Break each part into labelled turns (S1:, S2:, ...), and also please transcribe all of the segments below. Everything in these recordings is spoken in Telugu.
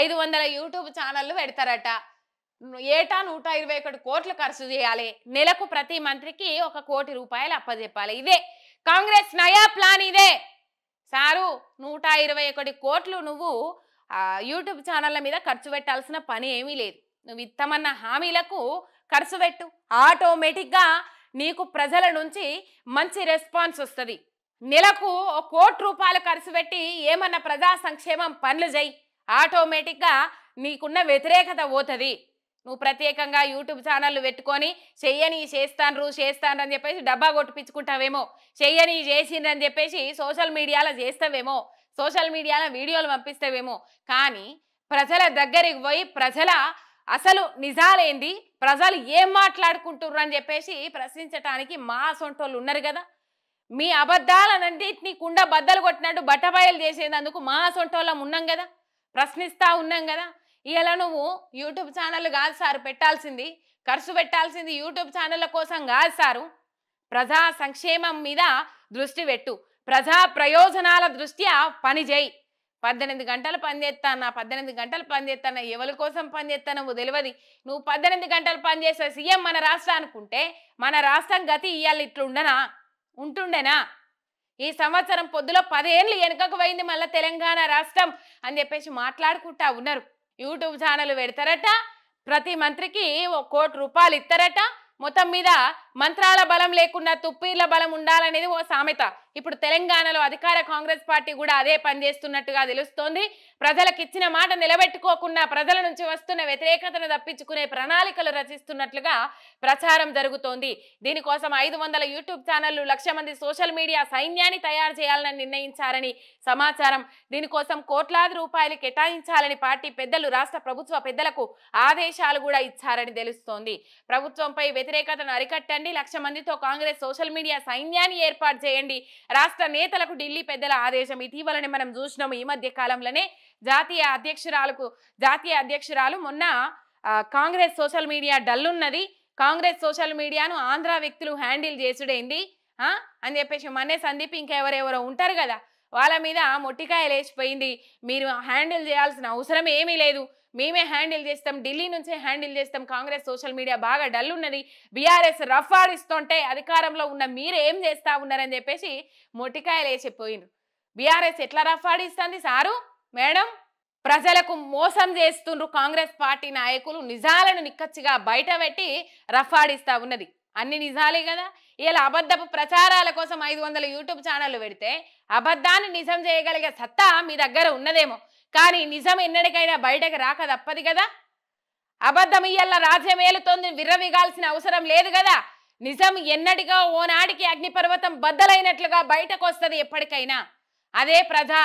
S1: 500 యూట్యూబ్ ఛానళ్లు పెడతారట. ఏటా 121 కోట్లు ఖర్చు చేయాలి. నెలకు ప్రతి మంత్రికి 1 కోటి రూపాయలు అప్పజెప్పాలి. ఇదే కాంగ్రెస్ నయా ప్లాన్. ఇదే సారు 121 కోట్లు నువ్వు యూట్యూబ్ ఛానళ్ల మీద ఖర్చు పెట్టాల్సిన పని ఏమీ లేదు. నువ్వు ఇత్తమన్న హామీలకు ఖర్చు పెట్టు. ఆటోమేటిక్గా నీకు ప్రజల నుంచి మంచి రెస్పాన్స్ వస్తుంది. నెలకు 1 కోటి రూపాయలు ఖర్చు పెట్టి ఏమన్నా ప్రజా సంక్షేమం పనులు చేయి, ఆటోమేటిక్గా నీకున్న వ్యతిరేకత పోతుంది. నువ్వు ప్రత్యేకంగా యూట్యూబ్ ఛానళ్ళు పెట్టుకొని చెయ్యని చేస్తాను అని చెప్పేసి డబ్బా కొట్టిపించుకుంటావేమో, చెయ్యని చేసిండ్రని చెప్పేసి సోషల్ మీడియాలో చేస్తావేమో, సోషల్ మీడియాలో వీడియోలు పంపిస్తావేమో. కానీ ప్రజల దగ్గరికి పోయి ప్రజల అసలు నిజాలేంది, ప్రజలు ఏం మాట్లాడుకుంటుర్రు అని చెప్పేసి ప్రశ్నించడానికి మా సొంటోళ్ళు ఉన్నారు కదా. మీ అబద్ధాలన్నింటినీ కుండ బద్దలు కొట్టినట్టు బట్టబయలు చేసేందుకు మా సొంటోళ్ళం ఉన్నాం కదా, ప్రశ్నిస్తూ ఉన్నాం కదా. ఇలా నువ్వు యూట్యూబ్ ఛానల్ కాదు సారు పెట్టాల్సింది, ఖర్చు పెట్టాల్సింది యూట్యూబ్ ఛానళ్ళ కోసం కాదు సారు, ప్రజా సంక్షేమం మీద దృష్టి పెట్టు, ప్రజా ప్రయోజనాల దృష్ట్యా పని చేయి. 18 గంటలు పనిచేస్తానా, 18 గంటలు పనిచేస్తానా, ఎవరి కోసం పనిచేస్తానో తెలియదు. నువ్వు 18 గంటలు పనిచేసే సీఎం మన రాష్ట్రానికి ఉంటే మన రాష్ట్రం గతి ఇవాళ ఇట్లుండనా, ఉంటుండేనా? ఈ సంవత్సరం పొద్దులో 10 ఏళ్ళు వెనుకకు పోయింది మళ్ళీ తెలంగాణ రాష్ట్రం అని చెప్పేసి మాట్లాడుకుంటా ఉన్నారు. యూట్యూబ్ ఛానల్ పెడతారట, ప్రతి మంత్రికి 1 కోటి రూపాయలు ఇస్తారట. మొత్తం మీద మంత్రాల బలం లేకుండా తుప్పీర్ల బలం ఉండాలనేది ఓ సామెత. ఇప్పుడు తెలంగాణలో అధికార కాంగ్రెస్ పార్టీ కూడా అదే పనిచేస్తున్నట్టుగా తెలుస్తోంది. ప్రజలకు ఇచ్చిన మాట నిలబెట్టుకోకుండా ప్రజల నుంచి వస్తున్న వ్యతిరేకతను తప్పించుకునే ప్రణాళికలు రచిస్తున్నట్లుగా ప్రచారం జరుగుతోంది. దీనికోసం 500 యూట్యూబ్ ఛానళ్లు, 1,00,000 మంది సోషల్ మీడియా సైన్యాన్ని తయారు చేయాలని నిర్ణయించారని సమాచారం. దీనికోసం కోట్లాది రూపాయలు కేటాయించాలని పార్టీ పెద్దలు రాష్ట్ర ప్రభుత్వ పెద్దలకు ఆదేశాలు కూడా ఇచ్చారని తెలుస్తోంది. ప్రభుత్వంపై వ్యతిరేకతను అరికట్టండి, 1,00,000 మందితో కాంగ్రెస్ సోషల్ మీడియా సైన్యాన్ని ఏర్పాటు చేయండి, రాష్ట్ర నేతలకు ఢిల్లీ పెద్దల ఆదేశం. ఇటీవలనే మనం చూసినాము, ఈ మధ్య కాలంలోనే జాతీయ అధ్యక్షురాలు మొన్న కాంగ్రెస్ సోషల్ మీడియా డల్లున్నది, కాంగ్రెస్ సోషల్ మీడియాను ఆంధ్ర వ్యక్తులు హ్యాండిల్ చేసుడేంది అని చెప్పేసి మన్నే సందీప్ ఇంకెవరెవరో ఉంటారు కదా, వాళ్ళ మీద మొట్టికాయ లేచిపోయింది. మీరు హ్యాండిల్ చేయాల్సిన అవసరం ఏమీ లేదు, మేమే హ్యాండిల్ చేస్తాం, ఢిల్లీ నుంచే హ్యాండిల్ చేస్తాం, కాంగ్రెస్ సోషల్ మీడియా బాగా డల్ ఉన్నది, బీఆర్ఎస్ రఫ్ ఆడిస్తుంటే అధికారంలో ఉన్న మీరు ఏం చేస్తా ఉన్నారని చెప్పేసి మొట్టికాయలు వేసిపోయిండ్రు. బీఆర్ఎస్ ఎట్లా రఫ్ ఆడిస్తుంది సారు మేడం? ప్రజలకు మోసం చేస్తుండ్రు కాంగ్రెస్ పార్టీ నాయకులు, నిజాలను నిక్కచ్చిగా బయట పెట్టి రఫ్ ఆడిస్తా ఉన్నది. అన్ని నిజాలే కదా. ఇలా అబద్ధపు ప్రచారాల కోసం 500 యూట్యూబ్ ఛానళ్లు పెడితే అబద్ధాన్ని నిజం చేయగలిగే సత్తా మీ దగ్గర ఉన్నదేమో, కానీ నిజం ఎన్నటికైనా బయటకు రాక తప్పదు కదా. అబద్ధం ఇయ్యల్ల రాజ్యం ఏలుతోంది విర్రవిగాల్సిన అవసరం లేదు కదా. నిజం ఎన్నటిగా ఓనాడికి అగ్నిపర్వతం బద్దలైనట్లుగా బయటకు వస్తుంది ఎప్పటికైనా. అదే ప్రజా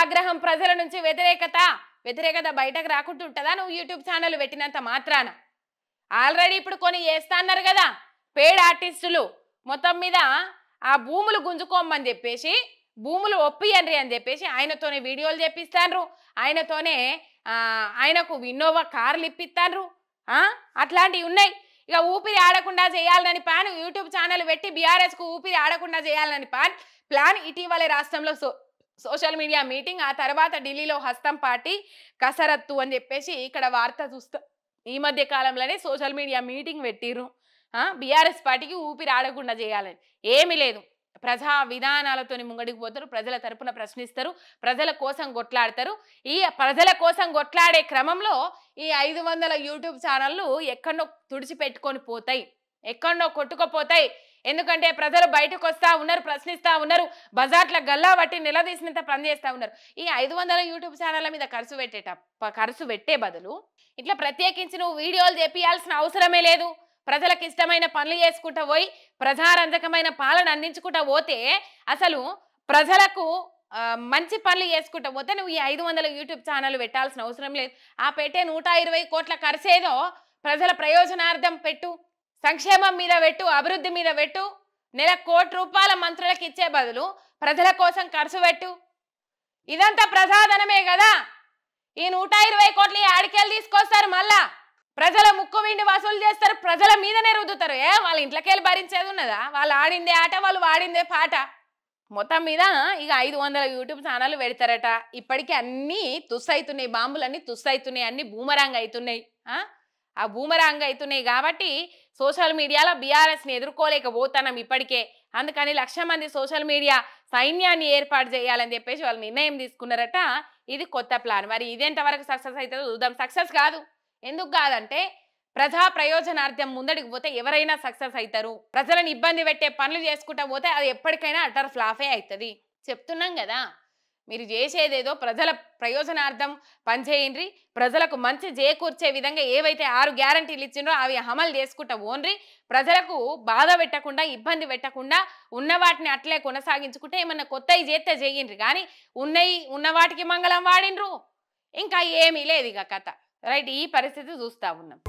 S1: ఆగ్రహం, ప్రజల నుంచి వ్యతిరేకత బయటకు రాకుండా ఉంటుందా నువ్వు యూట్యూబ్ ఛానల్ పెట్టినంత మాత్రాన? ఆల్రెడీ ఇప్పుడు కొన్ని చేస్తా అన్నారు కదా పేడ్ ఆర్టిస్టులు, మొత్తం మీద ఆ భూములు గుంజుకోమని చెప్పేసి, భూములు ఒప్పియండ్రి అని చెప్పేసి ఆయనతోనే వీడియోలు చేపిస్తాండ్రు, ఆయనకు ఇన్నోవా కార్లు ఇప్పిస్తాండ్రు, అట్లాంటివి ఉన్నాయి. ఇక ఊపిరి ఆడకుండా చేయాలని ప్లాన్ యూట్యూబ్ ఛానల్ పెట్టి బీఆర్ఎస్కు ఊపిరి ఆడకుండా చేయాలని ప్లాన్. ఇటీవలే రాష్ట్రంలో సోషల్ మీడియా మీటింగ్, ఆ తర్వాత ఢిల్లీలో హస్తం పార్టీ కసరత్తు అని చెప్పేసి ఇక్కడ వార్త చూస్తా. ఈ మధ్య కాలంలోనే సోషల్ మీడియా మీటింగ్ పెట్టిర్రు, బీఆర్ఎస్ పార్టీకి ఊపిరి ఆడకుండా చేయాలని. ఏమీ లేదు, ప్రజా విధానాలతో ముంగడికి పోతారు, ప్రజల తరపున ప్రశ్నిస్తారు, ప్రజల కోసం కొట్లాడతారు. ఈ ప్రజల కోసం కొట్లాడే క్రమంలో ఈ 500 యూట్యూబ్ ఛానళ్ళు ఎక్కడో తుడిచిపెట్టుకొని పోతాయి, ఎక్కడో కొట్టుకుపోతాయి. ఎందుకంటే ప్రజలు బయటకు వస్తూ ఉన్నారు, ప్రశ్నిస్తూ ఉన్నారు, బజార్ల గల్లా బట్టి నిలదీసినంత పనిచేస్తూ ఉన్నారు. ఈ 500 యూట్యూబ్ ఛానళ్ళ మీద ఖర్చు పెట్టే బదులు ఇట్లా ప్రత్యేకించి నువ్వు వీడియోలు చేపియాల్సిన అవసరమే లేదు. ప్రజలకు ఇష్టమైన పనులు చేసుకుంటూ పోయి ప్రజారంజకమైన పాలన అందించుకుంటూ పోతే, అసలు ప్రజలకు మంచి పనులు చేసుకుంటూ పోతే నువ్వు ఈ 500 యూట్యూబ్ ఛానల్ పెట్టాల్సిన అవసరం లేదు. ఆ పెట్టే 120 కోట్ల ఖర్చేదో ప్రజల ప్రయోజనార్థం పెట్టు, సంక్షేమం మీద పెట్టు, అభివృద్ధి మీద పెట్టు. నెల 1 కోటి రూపాయల మంత్రులకు ఇచ్చే బదులు ప్రజల కోసం ఖర్చు పెట్టు. ఇదంతా ప్రజాధనమే కదా. ఈ 120 కోట్లు ఆడికెళ్ళి తీసుకొస్తారు, మళ్ళా ప్రజల ముక్కు విండి వసూలు చేస్తారు, ప్రజల మీదనే రుద్దుతారు. వాళ్ళ ఇంట్లోకెళ్ళి భరించేది ఉన్నదా? వాళ్ళు ఆడిందే ఆట, వాళ్ళు వాడిందే పాట. మొత్తం మీద ఇక 500 యూట్యూబ్ ఛానల్ పెడతారట. ఇప్పటికీ అన్నీ తుస్సైతున్నాయి, బాంబులన్నీ తుస్సైతున్నాయి, అన్ని బూమరాంగ్ అవుతున్నాయి. ఆ బూమరాంగ్ అవుతున్నాయి కాబట్టి సోషల్ మీడియాలో బీఆర్ఎస్ని ఎదుర్కోలేకపోతున్నాం ఇప్పటికే. అందుకని 1,00,000 మంది సోషల్ మీడియా సైన్యాన్ని ఏర్పాటు చేయాలని చెప్పేసి వాళ్ళు నిర్ణయం తీసుకున్నారట. ఇది కొత్త ప్లాన్. మరి ఇదెంతవరకు సక్సెస్ అవుతుందో చూద్దాం. సక్సెస్ కాదు. ఎందుకు కాదంటే ప్రజా ప్రయోజనార్థం ముందడికి పోతే ఎవరైనా సక్సెస్ అవుతారు. ప్రజలను ఇబ్బంది పెట్టే పనులు చేసుకుంటా పోతే అది ఎప్పటికైనా అటర్ ఫ్లాఫే అవుతుంది. చెప్తున్నాం కదా, మీరు చేసేదేదో ప్రజల ప్రయోజనార్థం పనిచేయండి, ప్రజలకు మంచి చేకూర్చే విధంగా ఏవైతే 6 గ్యారంటీలు ఇచ్చిండ్రో అవి అమలు చేసుకుంటా ఓన్రి, ప్రజలకు బాధ పెట్టకుండా ఇబ్బంది పెట్టకుండా ఉన్న వాటిని అట్లే కొనసాగించుకుంటే ఏమన్నా కొత్తవి చేస్తే చేయండి. కానీ ఉన్న వాటికి మంగళం వాడిండ్రు, ఇంకా ఏమీ లేదు ఇక కథ. రైట్, ఈ పరిస్థితి చూస్తా ఉన్నాం.